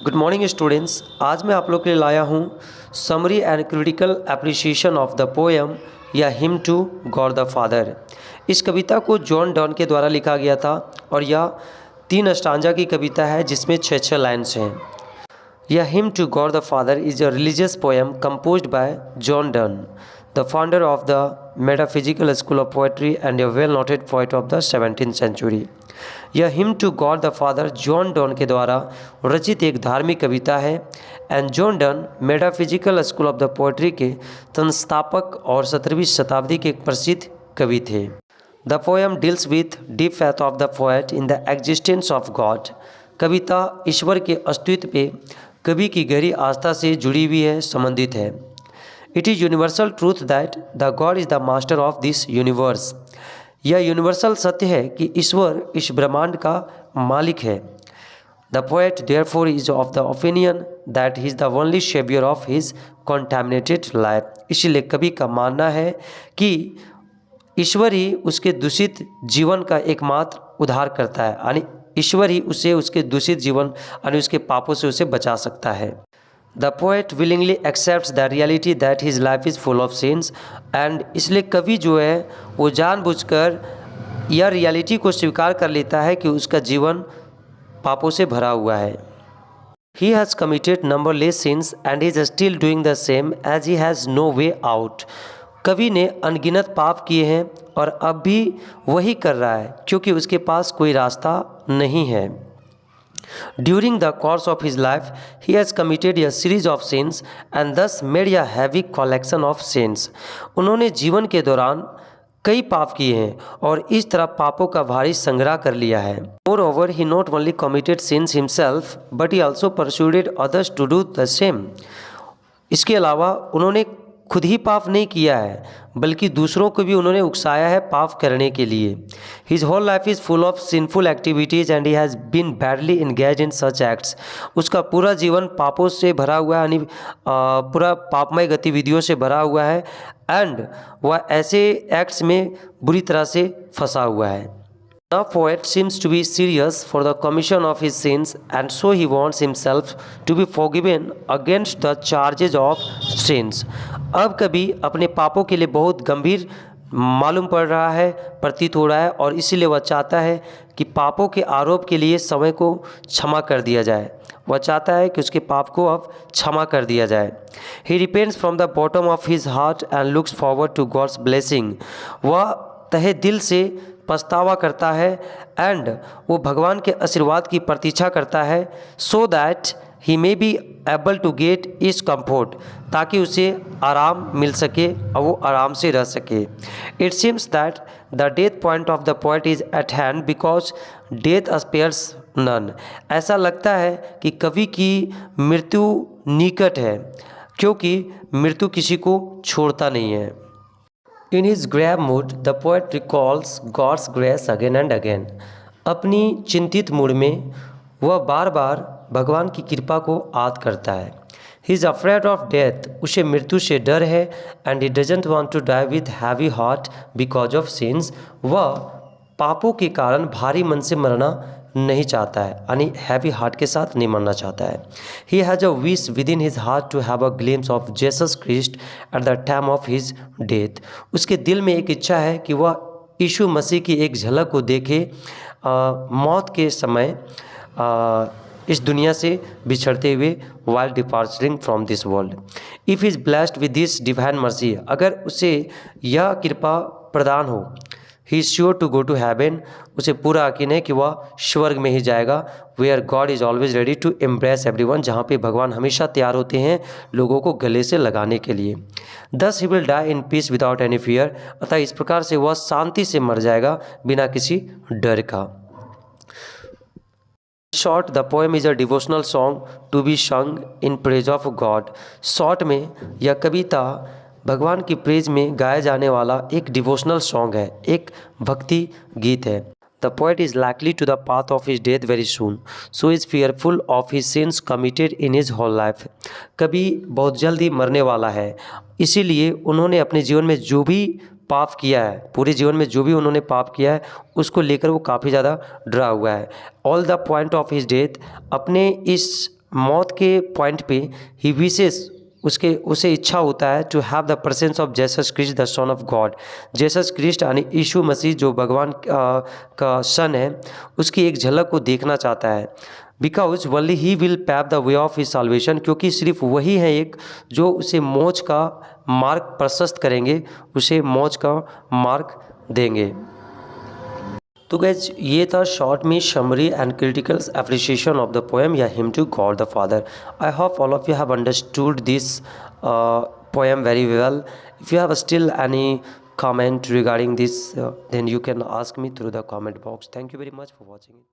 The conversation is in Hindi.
Good morning students. आज मैं आप लोग के लिए लाया हूँ summary and critical appreciation of the poem या hymn to God the Father. इस कविता को जॉन डॉन के द्वारा लिखा गया था और यह 3 स्टांजा की कविता है जिसमें 6 लाइन्स हैं। यह hymn to God the Father is a religious poem composed by John Donne, the founder of the metaphysical school of poetry and a well-noted poet of the 17th century। यह hymn to God the Father John Donne के द्वारा रचित एक धार्मिक कविता है and John Donne metaphysical school of the poetry के संस्थापक और 17वीं शताब्दी के एक प्रसिद्ध कवि थे। The poem deals with deep faith of the poet in the existence of God. कविता ईश्वर के अस्तित्व पे कवि की गहरी आस्था से जुड़ी हुई है, संबंधित है। It is universal truth that the God is the master of this universe. यह यूनिवर्सल सत्य है कि ईश्वर इस ब्रह्मांड का मालिक है। The poet therefore is of the opinion that he is the only saviour of his contaminated life. इसलिए कवि का मानना है कि ईश्वर ही उसके दूषित जीवन का एकमात्र उद्धार करता है, यानी ईश्वर ही उसे उसके दूषित जीवन यानी उसके पापों से उसे बचा सकता है। The poet willingly accepts the reality that his life is full of since and इसलिए कवि जो है वो जानबूझकर यह रियलिटी को स्वीकार कर लेता है कि उसका जीवन पापों से भरा हुआ है। He has committed numberless sins and is still doing the same as he has no way out. कवि ने अनगिनत पाप किए हैं और अब भी वही कर रहा है क्योंकि उसके पास कोई रास्ता नहीं है। During the course of his life, he has committed a series of sins and thus made a heavy collection of sins। उन्होंने जीवन के दौरान कई पाप किए हैं और इस तरह पापों का भारी संग्रह कर लिया है। Moreover, he not only committed sins himself, but he also persuaded others to do the same। इसके अलावा उन्होंने खुद ही पाप नहीं किया है बल्कि दूसरों को भी उन्होंने उकसाया है पाप करने के लिए। His whole life is full of sinful activities and he has been badly engage in such acts. उसका पूरा जीवन पापों से भरा हुआ है, यानी पूरा पापमय गतिविधियों से भरा हुआ है एंड वह ऐसे एक्ट्स में बुरी तरह से फंसा हुआ है। The poet seems to be serious for the commission of his sins and so he wants himself to be forgiven against the charges of sins। अब कभी अपने पापों के लिए बहुत गंभीर मालूम पड़ रहा है, प्रतीत हो रहा है और इसीलिए वह चाहता है कि पापों के आरोप के लिए समय को क्षमा कर दिया जाए। वह चाहता है कि उसके पाप को अब क्षमा कर दिया जाए। He repents from the bottom of his heart and looks forward to God's blessing। वह तहे दिल से पछतावा करता है एंड वो भगवान के आशीर्वाद की प्रतीक्षा करता है so that he may be able to get his comfort, ताकि उसे आराम मिल सके और वो आराम से रह सके। It seems that the death point of the poet is at hand because death spares none. ऐसा लगता है कि कवि की मृत्यु निकट है क्योंकि मृत्यु किसी को छोड़ता नहीं है। In his grave mood, the poet recalls God's grace again and again। अपनी चिंतित मूड में वह बार बार भगवान की कृपा को याद करता है। He is afraid of death, उसे मृत्यु से डर है and he doesn't want to die with heavy heart because of sins। वह पापों के कारण भारी मन से मरना नहीं चाहता है, यानी हैवी हार्ट के साथ नहीं मरना चाहता है। He has a wish within his heart to have a glimpse of Jesus Christ at the time of his death. उसके दिल में एक इच्छा है कि वह यीशु मसीह की एक झलक को देखे मौत के समय इस दुनिया से बिछड़ते हुए while departing from this world। If he is blessed with this divine mercy, अगर उसे यह कृपा प्रदान हो, he is sure to go to heaven, उसे पूरा यकीन है कि वह स्वर्ग में ही जाएगा। Where God is always ready to embrace everyone, जहाँ पे भगवान हमेशा तैयार होते हैं लोगों को गले से लगाने के लिए। Thus he will die in peace without any fear, अतः इस प्रकार से वह शांति से मर जाएगा बिना किसी डर का। Short the poem is a devotional song to be sung in praise of God. Short में यह कविता भगवान की प्रेज में गाया जाने वाला एक डिवोशनल सॉन्ग है, एक भक्ति गीत है। The poet is likely to the path of his death very soon, so is fearful of his sins committed in his whole life. कभी बहुत जल्द ही मरने वाला है, इसीलिए उन्होंने अपने जीवन में जो भी पाप किया है, पूरे जीवन में जो भी उन्होंने पाप किया है उसको लेकर वो काफ़ी ज़्यादा डरा हुआ है। All the point of his death, अपने इस मौत के पॉइंट पे ही विशेष उसे इच्छा होता है to have the presence of Jesus Christ the Son of God. Jesus Christ यानी यीशु मसीह जो भगवान का सन है, उसकी एक झलक को देखना चाहता है। Because only he will pave the way of his salvation, क्योंकि सिर्फ वही है एक जो उसे मौज का मार्ग प्रशस्त करेंगे, उसे मौज का मार्ग देंगे। तो गैस ये था शॉर्ट में summary and critical appreciation of the poem या hymn to God the Father. I hope all of you have understood this poem very well. If you have still any comment regarding this, then you can ask me through the comment box. Thank you very much for watching it.